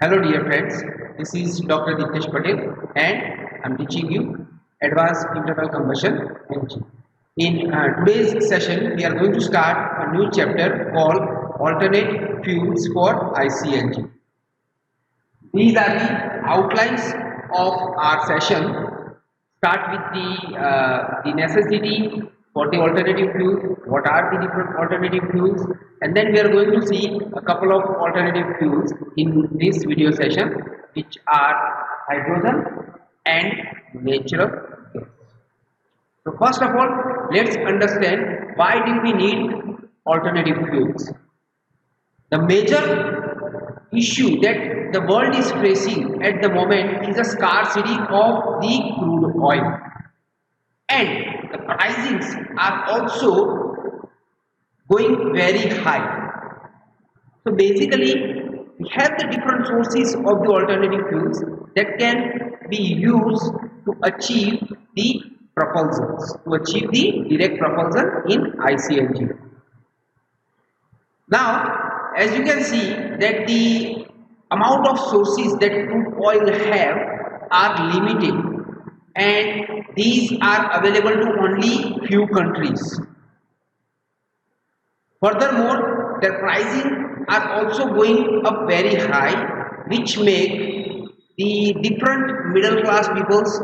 Hello dear friends, this is Dr. Ditesh Patel and I am teaching you Advanced Internal Combustion Engine. In today's session, we are going to start a new chapter called Alternate Fuels for IC engine. These are the outlines of our session. Start with the necessity for the alternative fuels, what are the different alternative fuels, and then we are going to see a couple of alternative fuels in this video session, which are hydrogen and natural gas. So first of all, let's understand why do we need alternative fuels. The major issue that the world is facing at the moment is a scarcity of the crude oil, and the pricings are also going very high. So basically, we have the different sources of the alternative fuels that can be used to achieve the propulsions, to achieve the direct propulsion in IC engine. Now, as you can see that the amount of sources that crude oil have are limited, and these are available to only few countries. Furthermore, their pricing are also going up very high, which make the different middle class peoples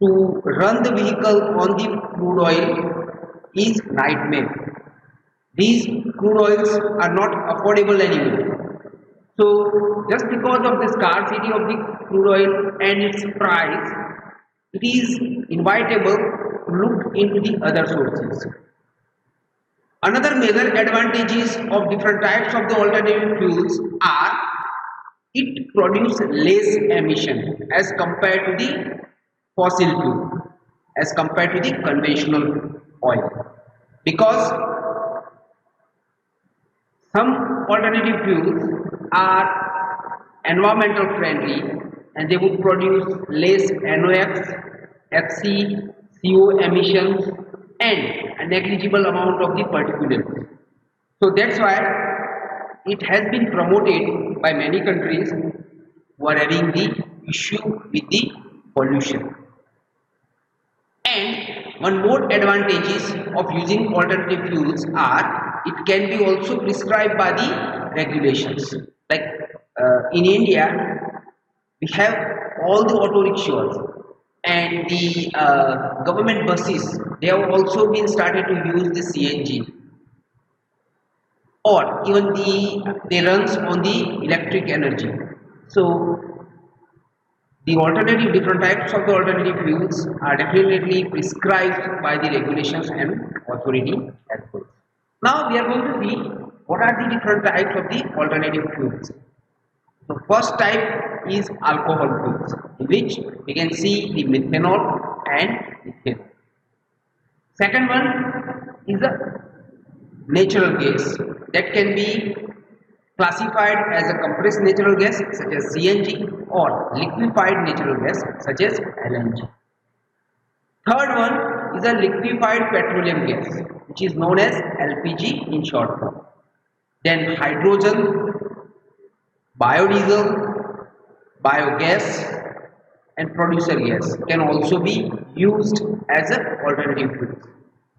to run the vehicle on the crude oil is nightmare. These crude oils are not affordable anymore. So just because of the scarcity of the crude oil and its price, it is inevitable to look into the other sources. Another major advantages of different types of the alternative fuels are it produces less emission as compared to the fossil fuel, as compared to the conventional oil, because some alternative fuels are environmental friendly and they would produce less NOx, FC, CO emissions and a negligible amount of the particulates. So that's why it has been promoted by many countries who are having the issue with the pollution. And one more advantages of using alternative fuels are it can be also prescribed by the regulations. Like in India, we have all the auto rickshaws and the government buses. They have also been started to use the CNG, or even they runs on the electric energy. So the alternative, different types of the alternative fuels are definitely prescribed by the regulations and authority as well. Now we are going to see what are the different types of the alternative fuels. The first type is alcohol fuels, in which we can see the methanol and ethane. Second one is a natural gas that can be classified as a compressed natural gas such as CNG or liquefied natural gas such as LNG. Third one is a liquefied petroleum gas, which is known as LPG in short form. Then hydrogen, biodiesel, biogas and producer gas can also be used as an alternative fuel.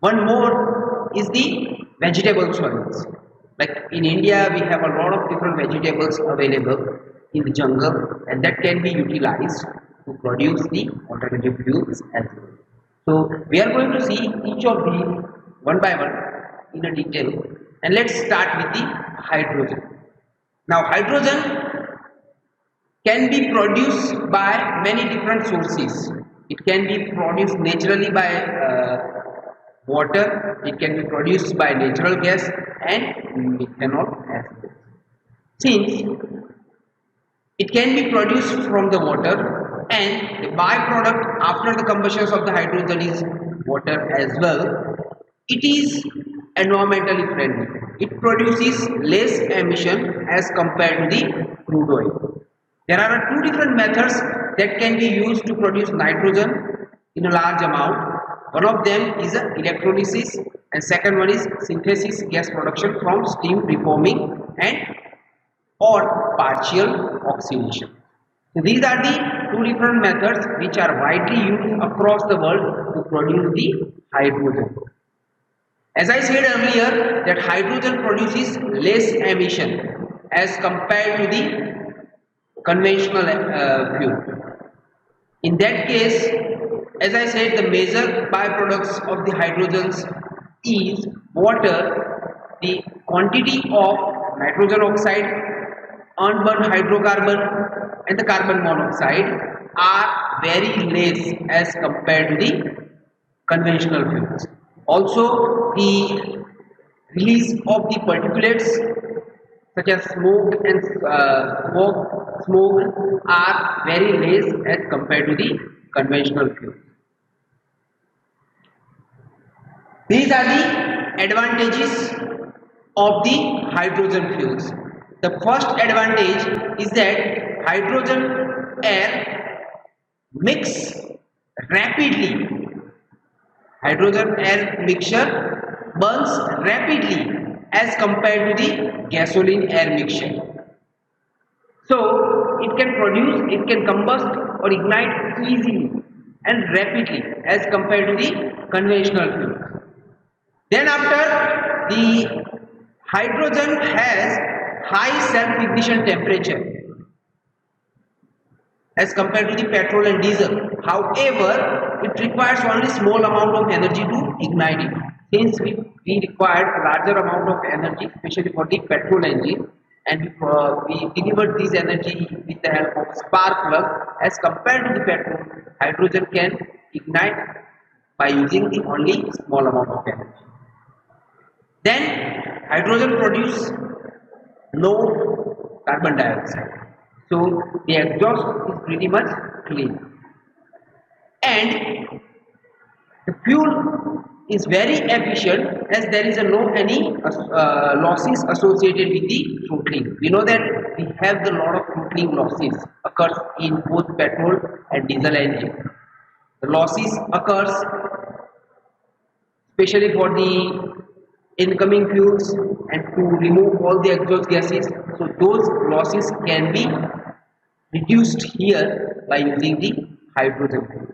One more is the vegetable oils. Like in India, we have a lot of different vegetables available in the jungle, and that can be utilized to produce the alternative fuels as well. So we are going to see each of these one by one in a detail, and let's start with the hydrogen. Now hydrogen can be produced by many different sources. It can be produced naturally by water, it can be produced by natural gas and methanol as well. Since it can be produced from the water, and the byproduct after the combustion of the hydrogen is water as well, it is environmentally friendly. It produces less emission as compared to the crude oil. There are two different methods that can be used to produce nitrogen in a large amount. One of them is electrolysis and second one is synthesis gas production from steam reforming and or partial oxidation. So these are the two different methods which are widely used across the world to produce the hydrogen. As I said earlier, that hydrogen produces less emission as compared to the conventional fuel. In that case, as I said, the major byproducts of the hydrogens is water, the quantity of nitrogen oxide, unburned hydrocarbon and the carbon monoxide are very less as compared to the conventional fuels. Also, the release of the particulates such as smoke and smoke are very less as compared to the conventional fuel. These are the advantages of the hydrogen fuels. The first advantage is that hydrogen air mix rapidly. Hydrogen air mixture burns rapidly as compared to the gasoline air mixture. So it can combust or ignite easily and rapidly as compared to the conventional fuel. Then after, the hydrogen has high self-ignition temperature as compared to the petrol and diesel. However, it requires only small amount of energy to ignite it. Since we required a larger amount of energy, especially for the petrol engine, and we delivered this energy with the help of spark plug. As compared to the petrol, hydrogen can ignite by using the only small amount of energy. Then hydrogen produces no carbon dioxide, so the exhaust is pretty much clean, and the fuel is very efficient as there is no any losses associated with the throttling. We know that we have the lot of throttling losses occurs in both petrol and diesel engine. The losses occurs especially for the incoming fuels and to remove all the exhaust gases. So those losses can be reduced here by using the hydrogen fuel.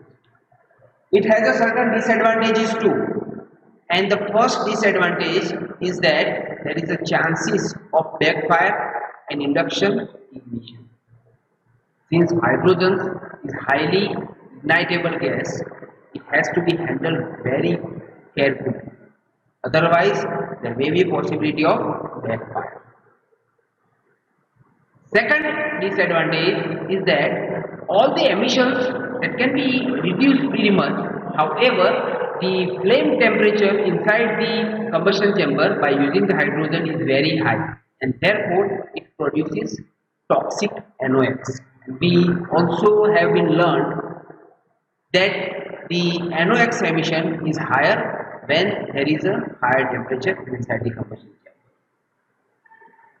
It has a certain disadvantages too, and the first disadvantage is that there is a chances of backfire and induction ignition. Since hydrogen is highly ignitable gas, it has to be handled very carefully. Otherwise, there may be a possibility of backfire. Second disadvantage is that all the emissions that can be reduced very much. However, the flame temperature inside the combustion chamber by using the hydrogen is very high, and therefore it produces toxic NOx. We also have been learned that the NOx emission is higher when there is a higher temperature inside the combustion chamber.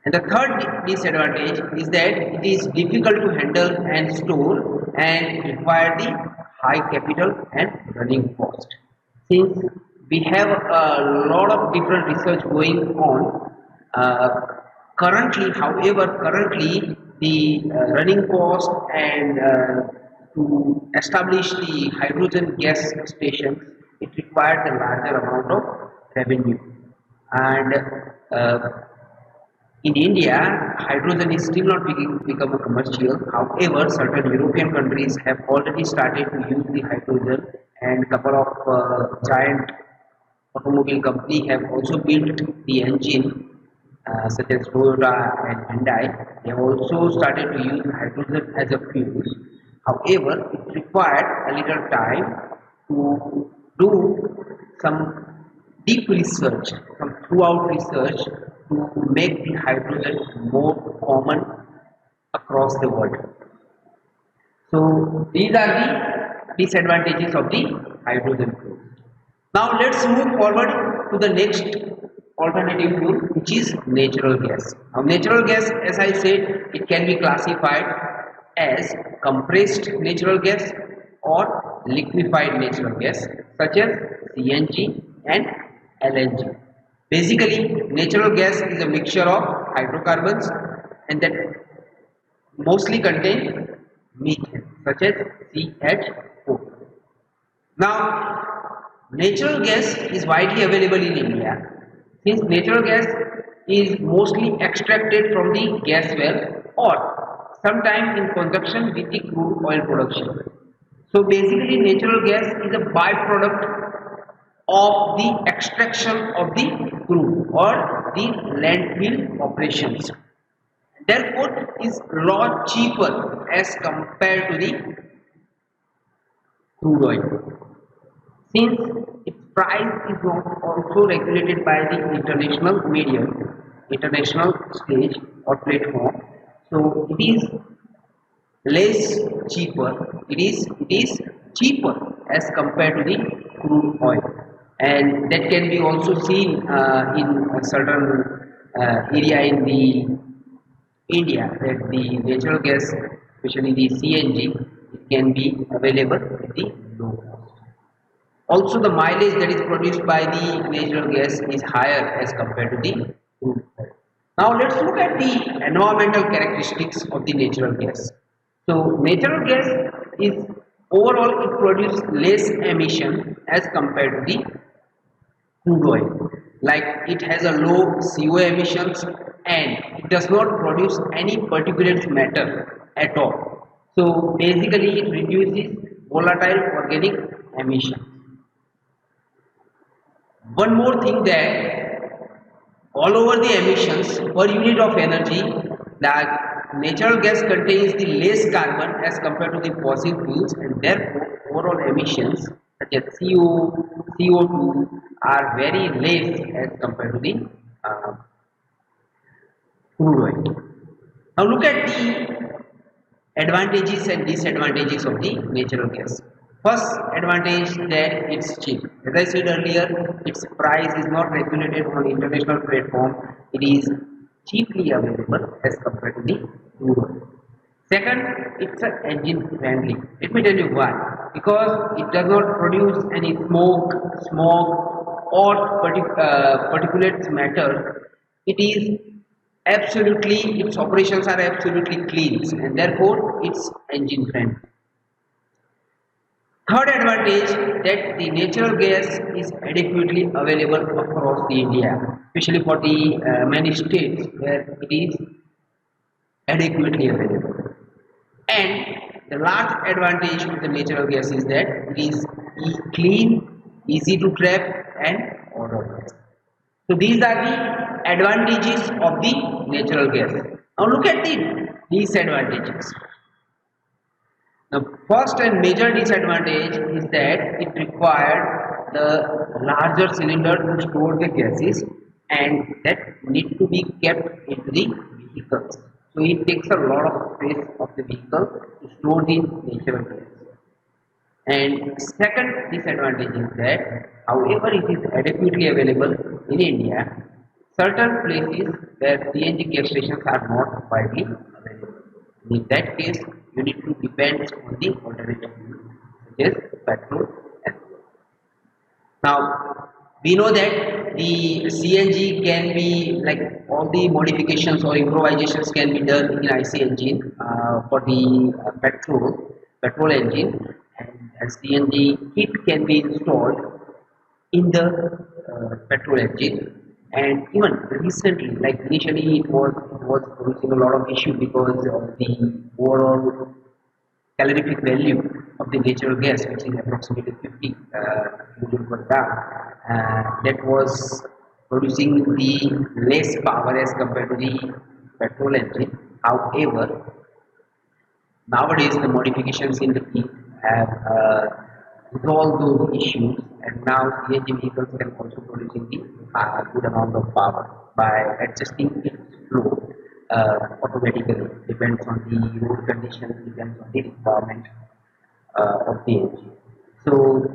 And the third disadvantage is that it is difficult to handle and store and require the high capital and running cost. Since we have a lot of different research going on currently, however, the running cost and to establish the hydrogen gas stations, it requires a larger amount of revenue. And in India, hydrogen is still not become a commercial. However, certain European countries have already started to use the hydrogen, and a couple of giant automobile companies have also built the engine, such as Toyota and Hyundai. They have also started to use hydrogen as a fuel. However, it required a little time to do some deep research, some throughout research to make the hydrogen more common across the world. So these are the disadvantages of the hydrogen fuel. Now let's move forward to the next alternative fuel, which is natural gas. Now natural gas, as I said, it can be classified as compressed natural gas or liquefied natural gas, such as CNG and LNG. Basically, natural gas is a mixture of hydrocarbons and that mostly contain methane such as CH4. Now, natural gas is widely available in India. Since natural gas is mostly extracted from the gas well or sometimes in conjunction with the crude oil production. So basically natural gas is a byproduct of the extraction of the crude or the landfill operations. Therefore, is a lot cheaper as compared to the crude oil. Since its price is not also regulated by the international medium, international stage or platform, so it is less cheaper. It is cheaper as compared to the crude oil, and that can be also seen in a certain area in the India that the natural gas, especially the CNG, it can be available at the low cost. Also, the mileage that is produced by the natural gas is higher as compared to the crude oil. Now, let's look at the environmental characteristics of the natural gas. So, natural gas is overall it produces less emission as compared to the crude oil. Like it has a low CO emissions and it does not produce any particulate matter at all. So, basically, it reduces volatile organic emissions. One more thing that all over the emissions per unit of energy, that natural gas contains the less carbon as compared to the fossil fuels, and therefore overall emissions such as CO2 are very less as compared to the crude oil. Now look at the advantages and disadvantages of the natural gas. First advantage that it's cheap. As I said earlier, its price is not regulated on international platform. It is cheaply available as compared to the crude oil. Second, it's an engine friendly. Let me tell you why. Because it does not produce any smoke, or particulate matter. It is absolutely, its operations are absolutely clean, and therefore it's engine friendly. Third advantage that the natural gas is adequately available across the India, especially for the many states where it is adequately available. And the last advantage of the natural gas is that it is clean, easy to trap, and odorless. So these are the advantages of the natural gas. Now look at the disadvantages. The first and major disadvantage is that it required the larger cylinder to store the gases, and that need to be kept into the vehicles. So it takes a lot of space of the vehicle to store the natural gas. And second disadvantage is that however it is adequately available in India, certain places where CNG gas stations are not widely available. In that case, you need to depend on the alternative fuel, such as petrol and fuel. Now, we know that the CNG can be like all the modifications or improvisations can be done in IC engine for the petrol engine, and a CNG kit can be installed in the petrol engine. And even recently, like initially it was producing a lot of issue because of the overall calorific value of the natural gas, which is approximately 50 joule per gram. That was producing the less power as compared to the petrol engine. However, nowadays the modifications in the kit have resolved those issues, and now CNG vehicles can also producing the good amount of power by adjusting its flow automatically. Depends on the road conditions, depends on the requirement of the engine. So,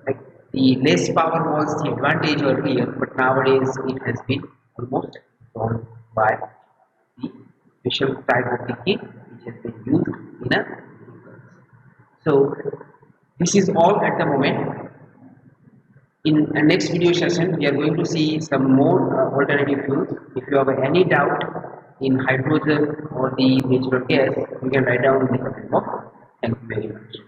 like the less power was the advantage earlier, but nowadays it has been almost solved by the special type of the kit which has been used in a vehicle. So, this is all at the moment. In the next video session, we are going to see some more alternative fuels. If you have any doubt, in hydrogen or the natural gas, you can write down in the comment box. Thank you very much.